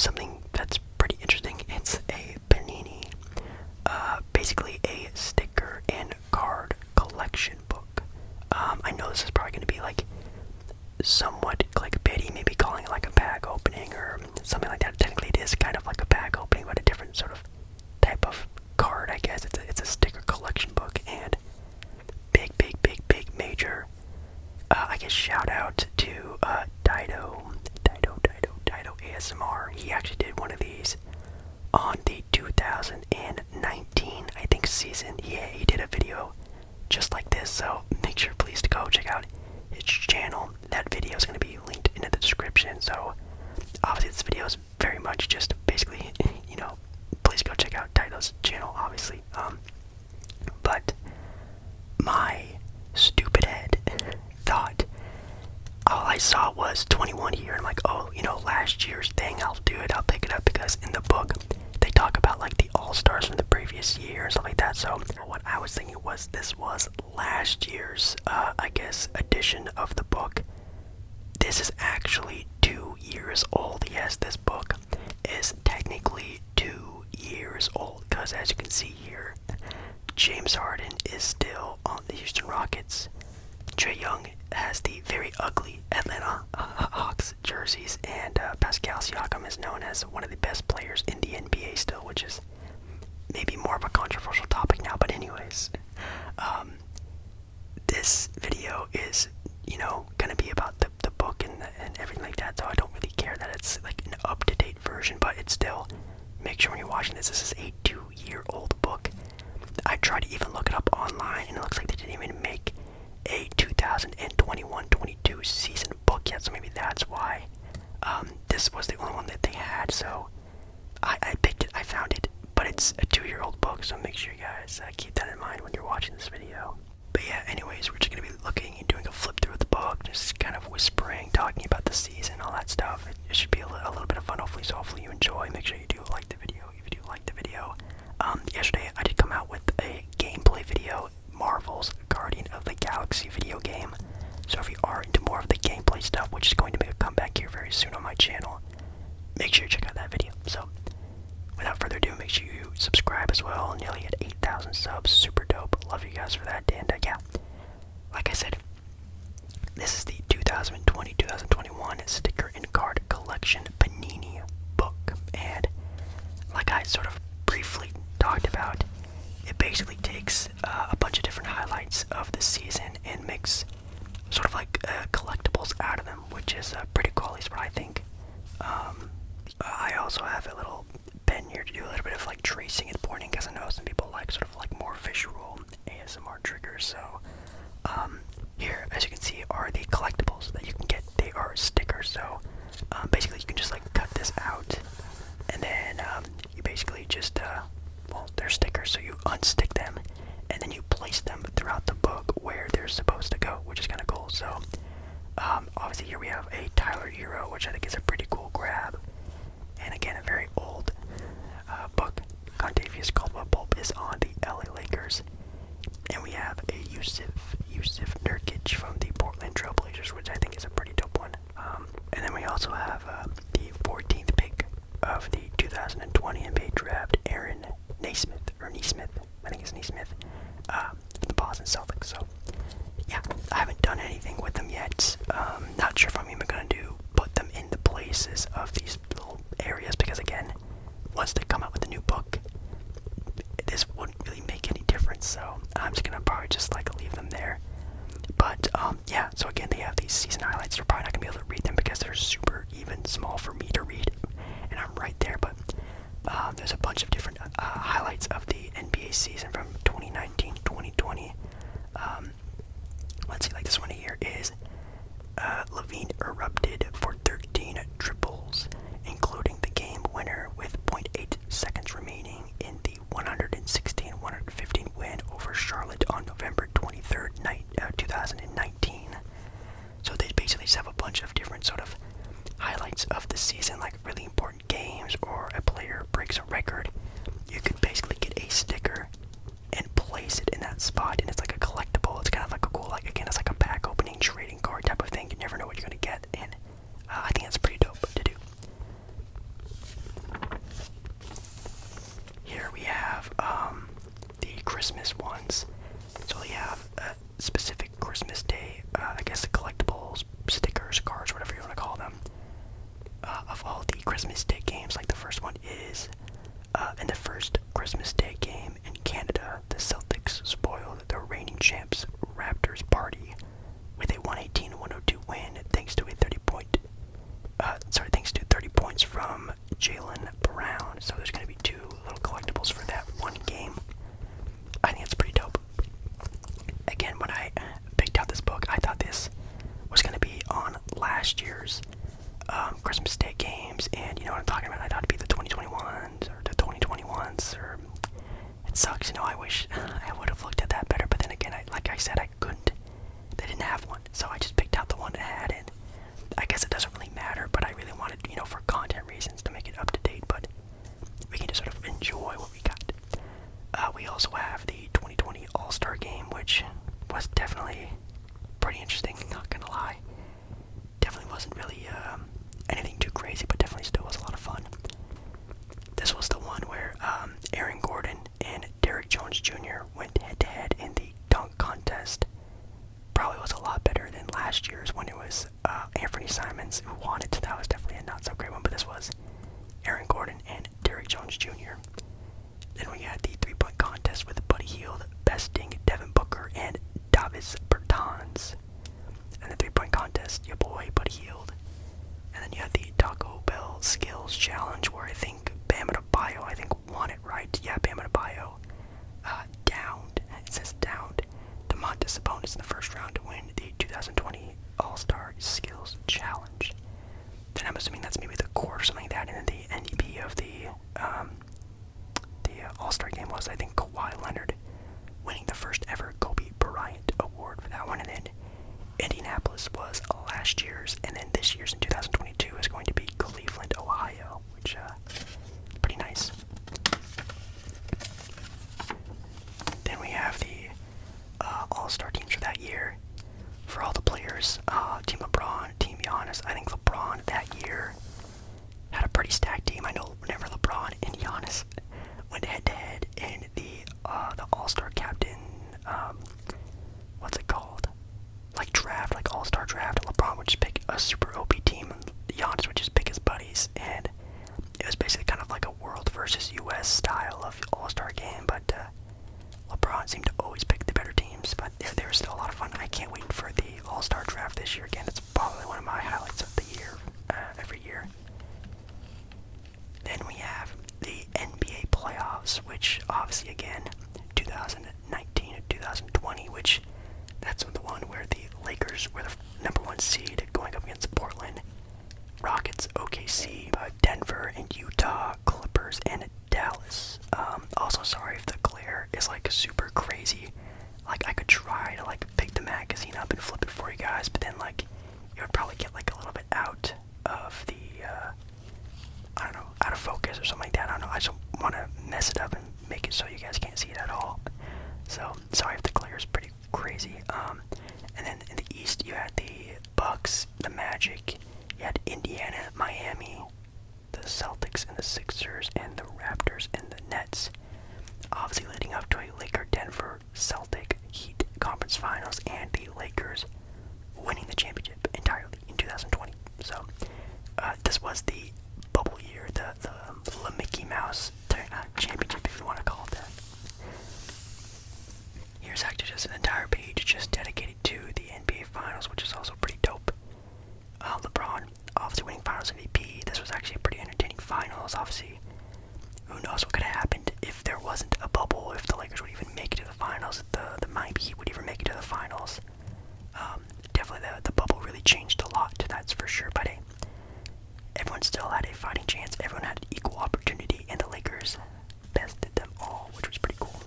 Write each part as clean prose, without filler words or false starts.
something that's pretty interesting. It's a Panini, basically a sticker and card collection book. I know this is probably going to be like somewhat clickbaity, maybe calling it like a bag opening or something like that. Technically, it is kind of like a bag opening, but a different sort of type of card, I guess. It's a sticker collection book, and big major. I guess shout out to Dido ASMR. He actually did one of these on the 2019, I think, season. Yeah, he did a video just like this, so make sure please to go check out his channel. That video is going to be linked in the description, so obviously this video is very much just basically, please go check out Dido's channel, obviously. But my stupid head thought, all I saw was 21 here, and I'm like, oh, last year's thing, I'll do it, I'll pick it up, because in the book, they talk about, like, the All-Stars from the previous year, and stuff like that. So what I was thinking was this was last year's, I guess, edition of the book. This is actually 2 years old. Yes, this book is technically 2 years old, because as you can see here, James Harden is still on the Houston Rockets. Trae Young has the very ugly Atlanta Hawks jerseys, and Pascal Siakam is known as one of the best players in the NBA still, which is maybe more of a controversial topic now, but anyways, this video is, gonna be about the book and everything like that, so I don't really care that it's like an up-to-date version, but it's still, make sure when you're watching this is a 2-year-old book. I tried to even look it up online, and it looks like they didn't even make a 2021-22 season book yet, so maybe that's why this was the only one that they had. So I picked it, I found it, but it's a 2-year-old book, so make sure you guys keep that in mind when you're watching this video. But yeah, anyways, we're just going to be looking and doing a flip through of the book, just kind of whispering, talking about the season, all that stuff. It should be a little bit of fun, hopefully, so hopefully you enjoy. Make sure you do like the video if you do like the video. Yesterday I did come out with a gameplay video, Marvel's Guardian of the Galaxy video game. So if you are into more of the gameplay stuff, which is going to make a comeback here very soon on my channel, make sure you check out that video. So without further ado, make sure you subscribe as well. Nearly at 8,000 subs, super dope. Love you guys for that. And yeah, like I said, this is the 2020-2021 sticker and card collection Panini book, and like I sort of briefly talked about, it basically takes a bunch of different highlights of the season and makes sort of like collectibles out of them, which is pretty cool, at least what I think. I also have a little pen here to do a little bit of like tracing and pointing, because I know some people like sort of like more visual ASMR triggers. So here, as you can see, are the collectibles that you can get. They are stickers, so basically you can just like cut this out, and then you basically just well, they're stickers, so you unstick them, and then you place them throughout the book where they're supposed to go, which is kind of cool. So, obviously here we have a Tyler Hero, which I think is a pretty cool grab, and again, a very old book. Contavious Caldwell-Pope is on the LA Lakers, and we have a Yusuf Nurkic from the Portland Trailblazers, which I think is a pretty dope one. And then we also have the 14th pick of the 2020 NBA Draft, Aaron Nesmith, I think it's Nesmith, the Boston Celtics. So yeah, I haven't done anything with them yet. Not sure if I'm even gonna put them in the places of these little areas, because again, once they come out with a new book, this wouldn't really make any difference. So I'm just gonna probably just like leave them there. But yeah, so again, they have these season highlights. You're probably not gonna be able to read them because they're super even small for me to read, and I'm right there. But there's a bunch of different highlights of the NBA season from 2019-2020. Let's see, like this one here is Levine erupted for 13 triples, including the game winner with 0.8 seconds remaining in the 116-115 win over Charlotte on November 23rd, 2019. So they basically just have a bunch of different sort of highlights of the season, like really important games, or a player breaks a record. You could basically get a sticker and place it in that spot, and it's like a collectible. It's kind of like a cool, like, again, it's like a pack opening trading card type of thing. You never know what you're gonna get, and I think that's pretty dope to do. Christmas Day games. Like the first one is in the first Christmas Day game in Canada, the Celtics spoiled the reigning champs Raptors party with a 118-102 win thanks to 30 points from Jaylen Brown. So there's going to be 2 little collectibles for that one game. I think it's pretty dope. Again, when I picked out this book, I thought this was going to be on last year's Christmas Day games, and you know what I'm talking about. I thought it'd be the 2021s or the 2021s, or it sucks, I wish I would have looked at that better, but then again, like I said, I couldn't. They didn't have one, so I just picked out the one that had it. I guess it doesn't really matter, but I really wanted, for content reasons to make it up to date, but we can just sort of enjoy what we got. We also have the 2020 All-Star Game, which was definitely pretty interesting, not gonna lie. Definitely wasn't really anything too crazy, but definitely still was a lot of fun. This was the one where Aaron Gordon and Derrick Jones Jr. went head-to-head in the dunk contest. Probably was a lot better than last year's when it was Anthony Simons who won it. That was definitely a not so great one, but this was Aaron Gordon and Derrick Jones Jr. Then we had the 3-point contest with Buddy Hield besting Devin Booker and Davis Bertans. And the 3-point contest, your boy Buddy Hield. And then you had the Taco Bell Skills Challenge where I think Bam Adebayo, won it, right? Yeah, Bam Adebayo downed, it says downed, Domantas Sabonis in the first round to win the 2020 All-Star Skills Challenge. Then I'm assuming that's maybe the court or something like that, and then the MVP of the All-Star game was, I think, Kawhi Leonard, winning the first ever Kobe Bryant Award for that one. And then Indianapolis was last year's, and then this year's in 2022 is going to be Cleveland, Ohio, which pretty nice. Then we have the All-Star teams for that year. For all the players, Team LeBron, Team Giannis. I think LeBron that year had a pretty stacked team. I know whenever LeBron and Giannis went head-to-head in the All-Star captain, what's it called? Like draft, like All-Star draft. LeBron would just pick a super OP team, and Giannis would just pick his buddies, and it was basically kind of like a world versus US style of All-Star game, but LeBron seemed to always pick the better teams, but they were still a lot of fun. I can't wait for the All-Star draft this year. Again, it's probably one of my highlights of the year, every year. Then we have the NBA playoffs, which obviously, again, 2019 and 2020, which that's the one where the Lakers were the number 1 seed going up against Portland, Rockets, OKC, Denver, and Utah, Clippers, and Dallas. Also, sorry if the glare is like super crazy. Like, I could try to like pick the magazine up and flip it for you guys, but then like it would probably get like a little bit out of the I don't know, out of focus or something like that. I don't know. I just want to mess it up and make it so you guys can't see it at all. So sorry if the glare is pretty crazy. And then in the East you had the Bucks, the Magic, you had Indiana, Miami, the Celtics and the Sixers, and the Raptors and the Nets. Obviously leading up to a Laker-Denver Celtic Heat Conference Finals, and the Lakers winning the championship entirely in 2020. So this was the bubble year, the Mickey Mouse championship, if you want to call it that. Here's actually just an entire page just dedicated to the NBA Finals, which is also pretty dope. LeBron obviously winning Finals MVP. This was actually a pretty entertaining Finals. Obviously, who knows what could have happened if there wasn't a bubble, if the Lakers would even make it to the Finals, if the Miami Heat would even make it to the Finals. Definitely the bubble really changed a lot, that's for sure. But hey, everyone still had a fighting chance. Everyone had equal opportunity, and the Lakers bested them all, which was pretty cool.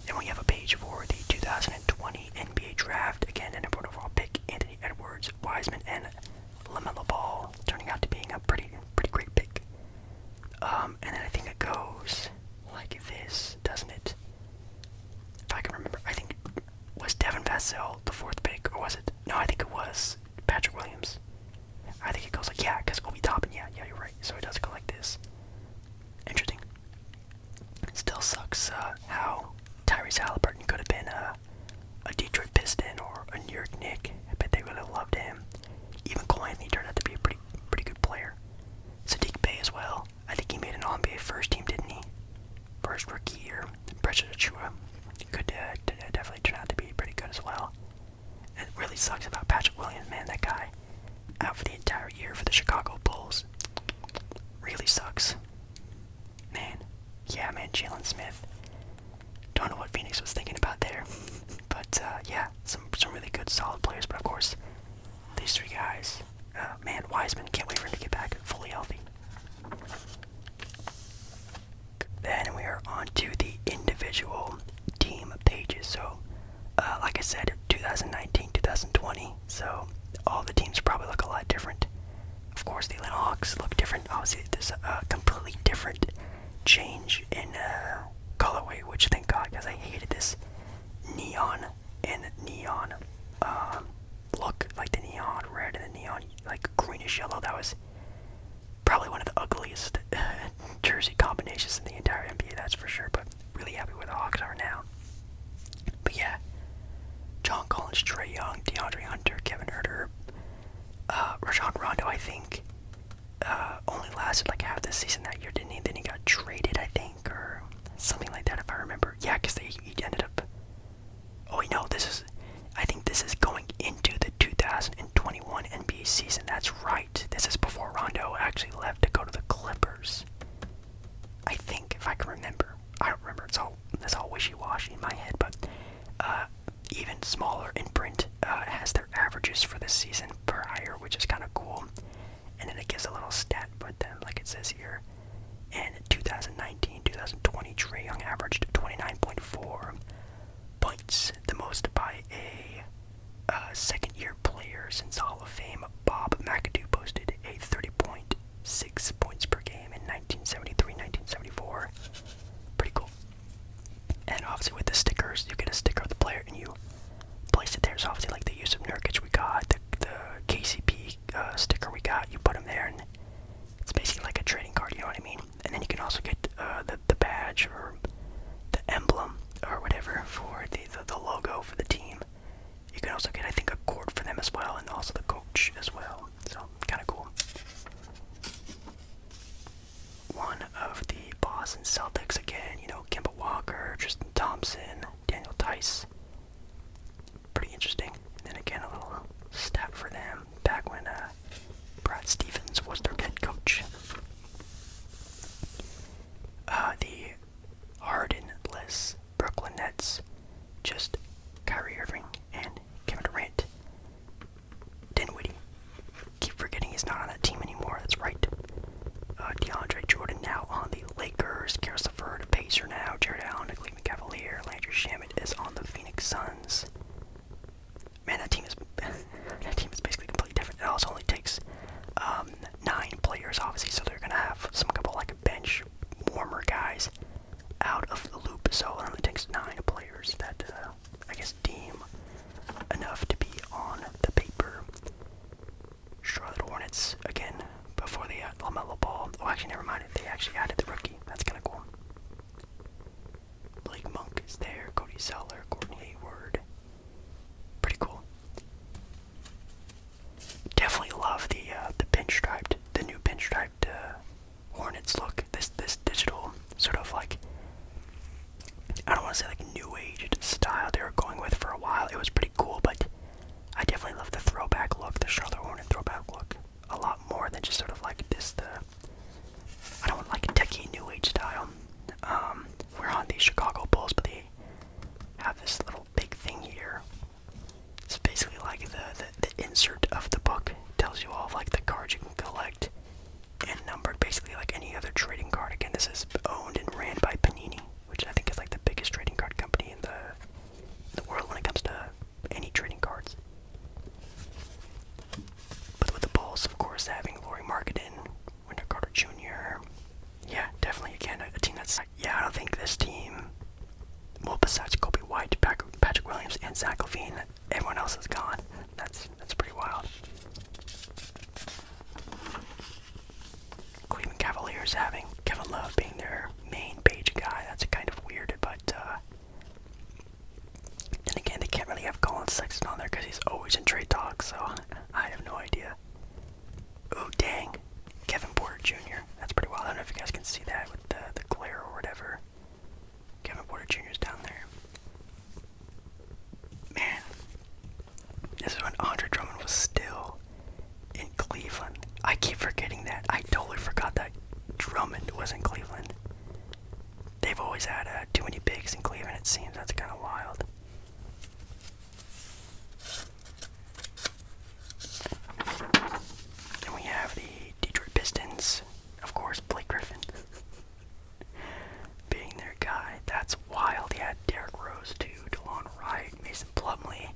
Then we have a page for the 2020 NBA Draft. Again, an important overall pick, Anthony Edwards, Wiseman, and LaMelo Ball, turning out to being a pretty great pick. And then I think it goes like this, doesn't it? If I can remember, I think, was Devin Vassell the 4th pick, or was it? No, I think it was Patrick Williams. I think it goes like, yeah, because Obi Toppin, yeah, you're right. So it does go like this. Interesting. It still sucks how Tyrese Halliburton could have been a Detroit Piston or a New York Knick. I bet they would have loved him. Even Cole Anthony turned out to be a pretty good player. obviously there's a completely different change in colorway, which thank God, because I hated this neon look, like the neon red and the neon like greenish yellow. That was probably one of the ugliest jersey combinations in the entire NBA, that's for sure. But really happy where the Hawks are now. But yeah, John Collins, Trae Young, DeAndre Hunter, Kevin Huerter, Rajon Rondo, I think, only lasted like half the season that year, didn't he? Then he got traded, I think, or something like that, if I remember. Yeah, because he ended up. Oh wait, no, I think this is going into the 2021 NBA season. That's right. This is before Rondo actually left to go to the Clippers. I think, if I can remember. I don't remember. It's all wishy-washy in my head, but even smaller in print has their averages for this season prior, which is kind of cool. And then it gives a little stat, but then, like it says here, in 2019-2020, Trae Young averaged 29.4 points, the most by a second-year player since the Hall of Fame. Bob McAdoo posted a 30.6 points per game in 1973-1974. Pretty cool. And obviously with the stickers, you get a sticker of the player and you place it there. So obviously like the use of Nurkic we got, the KCP sticker we got, you put them there and it's basically like a trading card, you know what I mean? And then you can also get the badge or the emblem or whatever for the logo for the team. You can also get, I think, a court for them as well, and also the coach as well. So, kind of cool. One of the Boston Celtics again, Kemba Walker, Tristan Thompson, Daniel Tice. Pretty interesting. And then again, a little stat for them back when Brad Stevens was their head coach. The Hardenless Brooklyn Nets, just Kyrie Irving and Kevin Durant. Dinwiddie, keep forgetting he's not on that team anymore, that's right. DeAndre Jordan now on the Lakers, Karis LeVert, Pacer now, Jared Allen, the Cleveland Cavalier, Landry Shamet is on the Phoenix Suns. Man, that team is basically completely different. It also only takes 9 players, obviously, so they're gonna have some couple like bench warmer guys out of the loop. So it only takes 9 players that I guess deem enough to be on the paper. Charlotte Hornets again before they had LaMelo Ball. Oh, actually, never mind. They actually added the rookie. That's kind of cool. Blake Monk is there. Cody Zeller, Gordon Hayward. Pretty cool. Definitely love the new pinstriped Hornets look. This digital sort of like, I don't want to say like new age style they were going with for a while. It was pretty cool, but I definitely love the throwback look, the Charlotte Hornet throwback look, a lot more than just sort of like this, I don't want like a techie new age style. We're on the Chicago Bulls, but they have this little big thing here. It's basically like the insert of the book tells you all of like the cards you can collect and numbered, basically like any other trading card. Again, this is owned and ran by Panini, which I think is like the biggest trading card company in the world when it comes to any trading cards. But with the Bulls, of course, having Lauri Markkanen, Wendell Carter Jr., yeah, definitely again a team that's, yeah, I don't think this team, well, besides Kobe White, Patrick Williams, and Zach LaVine, everyone else is gone. That's pretty wild. Cleveland Cavaliers having Kevin Love being their main page guy. That's kind of weird, but then again, they can't really have Colin Sexton on there because he's always in trade talks, so I have no idea. Oh, dang. Kevin Porter Jr. That's pretty wild. I don't know if you guys can see that with the glare or whatever. Kevin Porter Jr. is down there. Man. This is when Andre Drummond was still in Cleveland. I keep forgetting that. I totally forgot that Drummond was in Cleveland. They've always had too many bigs in Cleveland, it seems. That's kind of wild. Then we have the Detroit Pistons. Of course, Blake Griffin being their guy. That's wild. He had Derrick Rose too, DeLon Wright, Mason Plumlee.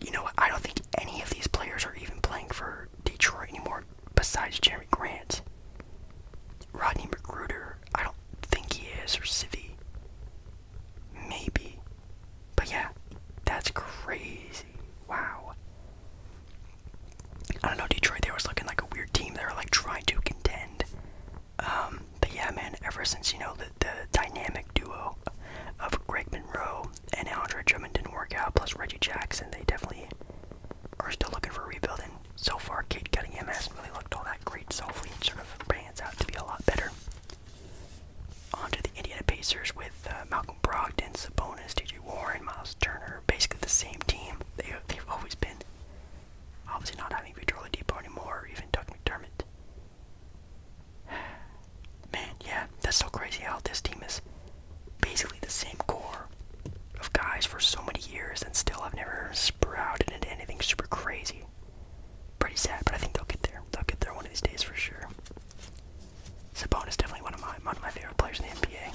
You know what? I don't think any of these players are even playing for Detroit anymore. besides Jeremy Grant. Rodney Magruder, I don't think he is, or Civi. Maybe. But yeah, that's crazy. Wow. I don't know, Detroit there was looking like a weird team. They were like trying to contend. But yeah, man, ever since, you know, the dynamic duo of Greg Monroe and Andre Drummond didn't work out, plus Reggie Jackson, they definitely are still looking for rebuilding. So far, Cade Cunningham hasn't really looked all that great, so hopefully it sort of pans out to be a lot better. On to the Indiana Pacers with Malcolm Brogdon, Sabonis, DJ Warren, Miles Turner, basically the same team they've always been. Obviously not having Victor Oladipo anymore, or even Doug McDermott. Man, yeah, that's so crazy how this team is basically the same core of guys for so many years and still have never sprouted into anything super crazy. Pretty sad, but I think they'll get there. They'll get there one of these days for sure. Sabonis definitely one of my favorite players in the NBA.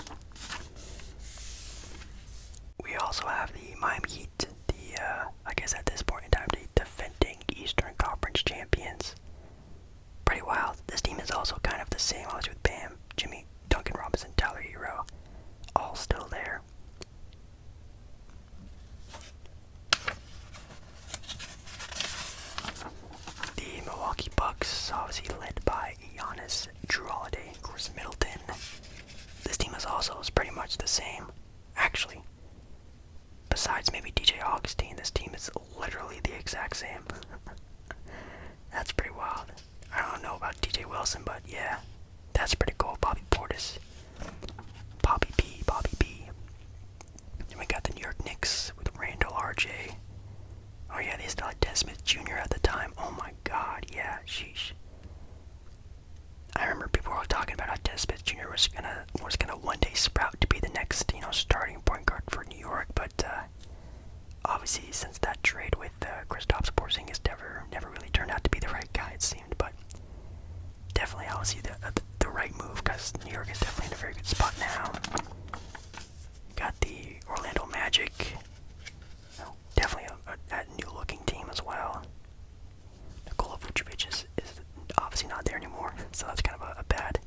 We also have the Miami Heat, I guess at this point in time, the defending Eastern Conference champions. Pretty wild. This team is also kind of the same, obviously, with Bam, Jimmy, Duncan Robinson, Tyler Hero, all still there. The Milwaukee Bucks, obviously led by Giannis, Drew Holiday, and Chris Middleton. This team is also pretty much the same, actually. Besides maybe DJ Augustine, this team is literally the exact same. That's pretty wild. I don't know about DJ Wilson, but yeah, that's pretty cool. Bobby Portis, Bobby B. Then we got the New York Knicks with Randall RJ. Oh yeah, they still had Dennis Smith Jr. at the time. Oh my god, yeah, sheesh. I remember people were talking about how Dennis Smith Jr. was gonna one day sprout to be the next, you know, starting point guard for New York, but obviously since that trade with Kristaps Porzingis never really turned out to be the right guy, it seemed. But definitely, obviously the right move, because New York is definitely in a very good spot now. Got the Orlando Magic, definitely a new-looking team as well. Nikola Vucevic is obviously not there anymore, so that's kind of a bad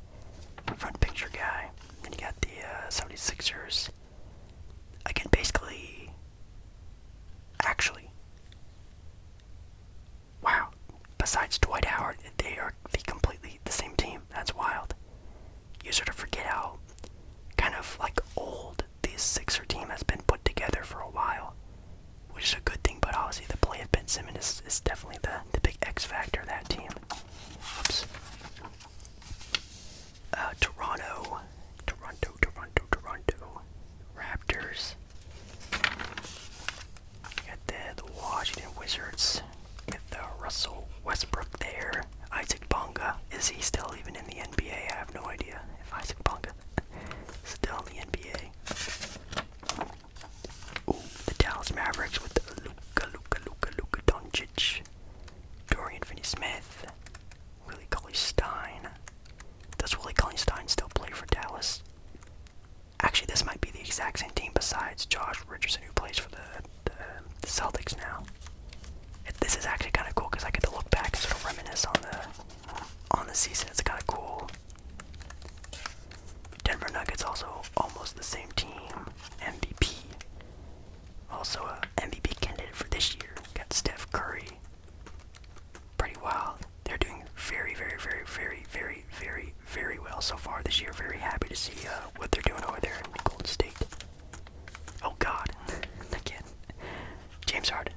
front picture guy. Then you got the 76ers. Again, basically, actually, wow, besides Dwight Howard, they are completely the same team. That's wild. You sort of forget how kind of like old this Sixer team has been put together for a while, which is a good thing, but obviously the play of Ben Simmons is definitely the big X factor of that team. Oops. Toronto. Raptors. Got the Washington Wizards with Russell Westbrook there. Isaac Bonga. Is he still even in the NBA? I have no idea if Isaac Bonga is still in the NBA. Ooh, the Dallas Mavericks with Luka Doncic. Dorian Finney-Smith. Willie Cauley-Stein. Does Willie Cauley-Stein still play for Dallas? Actually, this might be the exact same team besides Josh Richardson, who plays for the Celtics now. This is actually kind of cool because I get to look back and sort of reminisce on the season. It's kind of cool. Denver Nuggets also almost the same team. MVP. Also a MVP candidate for this year. Got Steph Curry. Pretty wild. They're doing very well so far this year. Very happy to see what they're doing over there in Golden State. Oh god. Again. James Harden.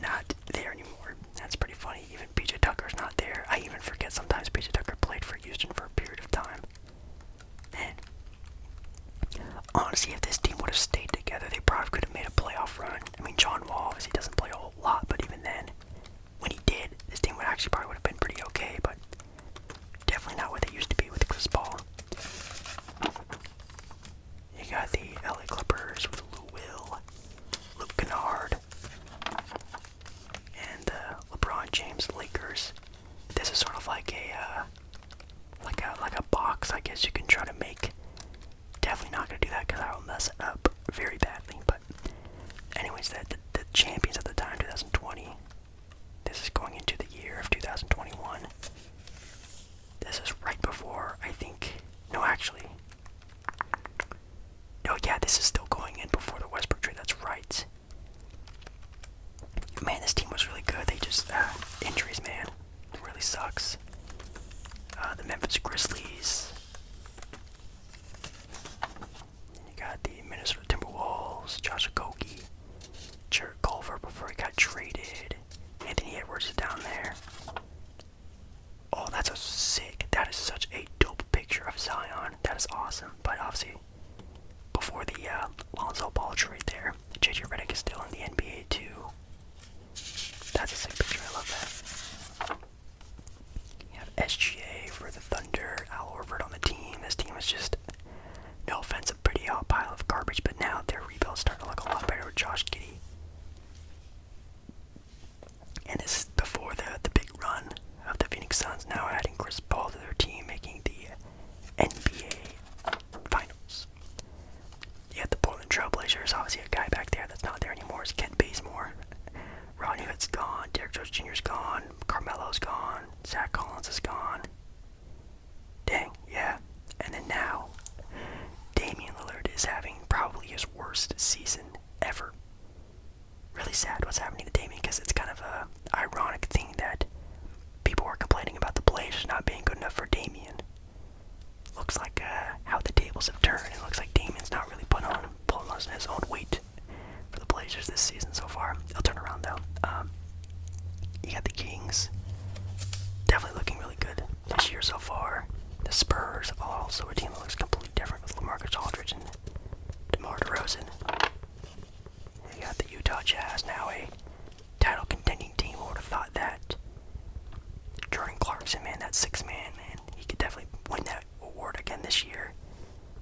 Not there anymore. That's pretty funny. Even PJ Tucker's not there. I even forget sometimes PJ Tucker played for Houston for a period of time. Man. Honestly, if this team would have stayed together, they probably could have made a playoff run. I mean, John Wall obviously doesn't play a whole lot, but even then, when he did, this team would actually probably would have been pretty okay, but definitely not what they used to be with Chris Paul. You got the sucks. The Memphis Grizzlies. You got the Minnesota Timberwolves, Josh Okogie, Jared Culver before he got traded. Anthony Edwards is down there. Oh, that's a sick. That is such a dope picture of Zion. That is awesome. But obviously, before the Lonzo Ball trade there, JJ Redick is still in the NBA too. That's a sick picture. I love that. You have SGA for the Thunder. Al Horford on the team. This team is just, no offense, a pretty hot pile of garbage. But now their rebuild's starting to look a lot better with Josh Giddey. And this is before the big run of the Phoenix Suns now adding Chris Paul to their team, making the NBA Finals. You have the Portland Trailblazers, obviously a guy back there that's not there anymore is Kent Bazemore. Rodney Hood's gone, Derrick Jones Jr.'s gone, Carmelo's gone, Zach Collins is gone. Dang, yeah. And then now, Damian Lillard is having probably his worst season ever. Really sad what's happening to Damian, because it's kind of a ironic thing that people were complaining about the Blazers not being good enough for Damian. Looks like how the tables have turned. It looks like Damian's not really pulling on his own weight for the Blazers this season so far. They'll turn around though. You got the Kings, definitely looking really good this year so far. The Spurs, also a team that looks completely different with LaMarcus Aldridge and DeMar DeRozan. You got the Utah Jazz, now a title contending team. Who would have thought that? Jordan Clarkson, man, that 6-man, man, he could definitely win that award again this year.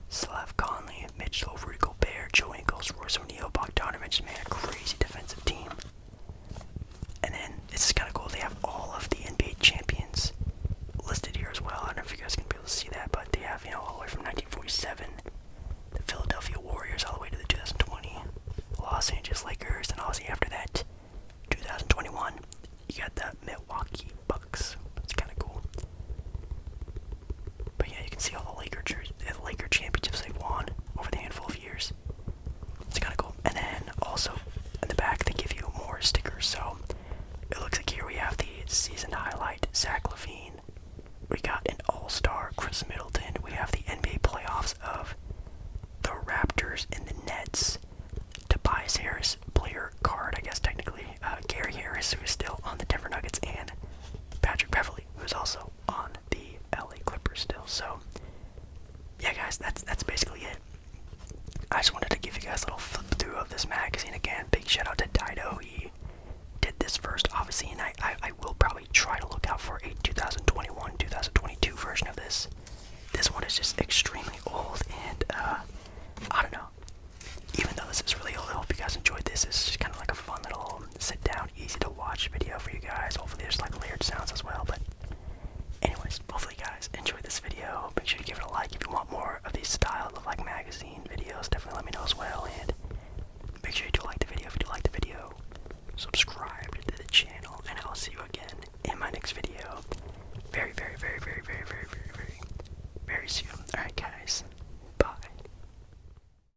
Slav Conley, Mitchell, Rudy Gobert, Joe Ingles, Royce O'Neal, Bogdanovich, man, a crazy defensive team. And then, this is kind of cool, they have all of the NBA champions listed here as well. I don't know if you guys can be able to see that, but they have, all the way from 1947, the Philadelphia Warriors, all the way to the 2020 Los Angeles Lakers, and obviously after that, 2021, you got the Milwaukee Bucks. It's kind of cool. But yeah, you can see all the Laker championships they've won over the handful of years. It's kind of cool. And then also in the back they give you more stickers. So it looks like here we have the season highlight Zach LaVine. We got an all-star Chris Middleton. We have the NBA playoffs of the Raptors and the Nets. Tobias Harris player card, I guess technically. Gary Harris, who is still on the Denver Nuggets, and Patrick Beverley, who is also on the LA Clippers still. So yeah, guys, that's basically it. I just wanted to give you guys a little flip through of this magazine again. Big shout out to Dido. He did this first, obviously, and I will probably try to look out for a 2021, 2022 version of this. This one is just extremely old, and I don't know. Even though this is really old, I hope you guys enjoyed this. It's just kind of like a fun little sit down, easy to watch video for you guys. Hopefully there's like layered sounds as well, but anyways, hopefully you guys enjoyed this video. Make sure you give it a like if you want more of these style of like magazine videos. Definitely let me know as well, and make sure you do like the video. If you do like the video, subscribe to the channel, and I'll see you again in my next video very, very, very, very, very, very, very, very, very soon. Alright guys.